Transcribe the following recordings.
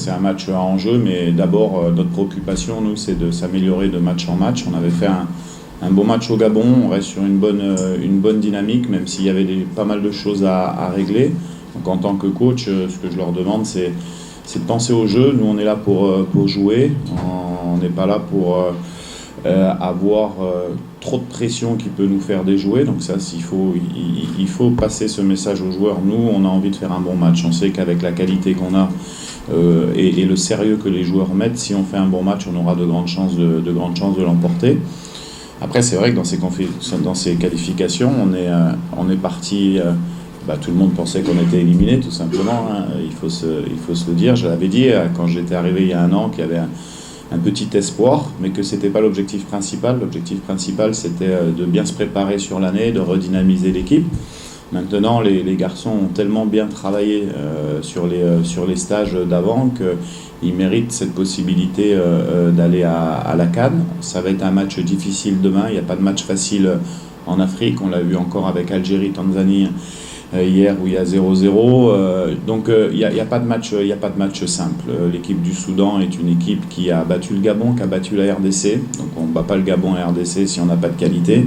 c'est un match à enjeu, mais d'abord, notre préoccupation, nous, c'est de s'améliorer de match en match. On avait fait un bon match au Gabon, on reste sur une bonne dynamique, même s'il y avait pas mal de choses à régler. Donc en tant que coach, ce que je leur demande, c'est de penser au jeu. Nous, on est là pour jouer, on n'est pas là pour avoir trop de pression qui peut nous faire déjouer. Donc ça, il faut passer ce message aux joueurs. Nous, on a envie de faire un bon match. On sait qu'avec la qualité qu'on a et le sérieux que les joueurs mettent, si on fait un bon match, on aura de grandes chances de l'emporter. Après, c'est vrai que dans ces qualifications, on est parti. Tout le monde pensait qu'on était éliminé, tout simplement. Hein. Il faut se le dire. Je l'avais dit quand j'étais arrivé il y a un an qu'il y avait un petit espoir, mais que c'était pas l'objectif principal. L'objectif principal, c'était de bien se préparer sur l'année, de redynamiser l'équipe. Maintenant, les garçons ont tellement bien travaillé sur les stages d'avant qu'ils méritent cette possibilité d'aller à la CAN. Ça va être un match difficile demain. Il n'y a pas de match facile en Afrique. On l'a vu encore avec Algérie, Tanzanie hier où il y a 0-0. Donc il n'y a pas de match simple. L'équipe du Soudan est une équipe qui a battu le Gabon, qui a battu la RDC. Donc on ne bat pas le Gabon et la RDC si on n'a pas de qualité.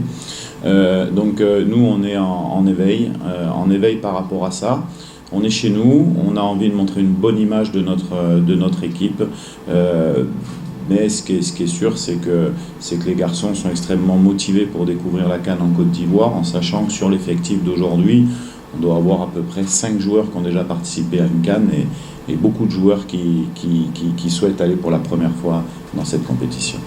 Nous, on est en éveil par rapport à ça. On est chez nous, on a envie de montrer une bonne image de notre équipe. Mais ce qui est sûr, c'est que les garçons sont extrêmement motivés pour découvrir la CAN en Côte d'Ivoire, en sachant que sur l'effectif d'aujourd'hui, on doit avoir à peu près 5 joueurs qui ont déjà participé à une CAN et beaucoup de joueurs qui souhaitent aller pour la première fois dans cette compétition.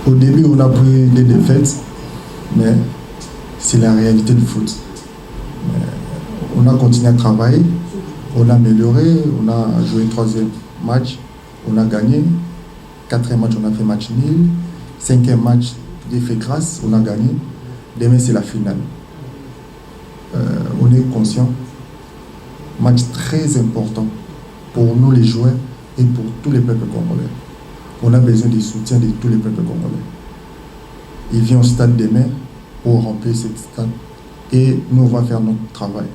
Au début, on a pris des défaites, mais c'est la réalité du foot. On a continué à travailler, on a amélioré, on a joué le 3e match, on a gagné. 4e match, on a fait match nul. 5e match, Dieu fait grâce, on a gagné. Demain, c'est la finale. On est conscient. Match très important pour nous les joueurs et pour tous les peuples congolais. On a besoin du soutien de tous les peuples congolais. Ils viennent au stade demain pour remplir ce stade et nous, on va faire notre travail.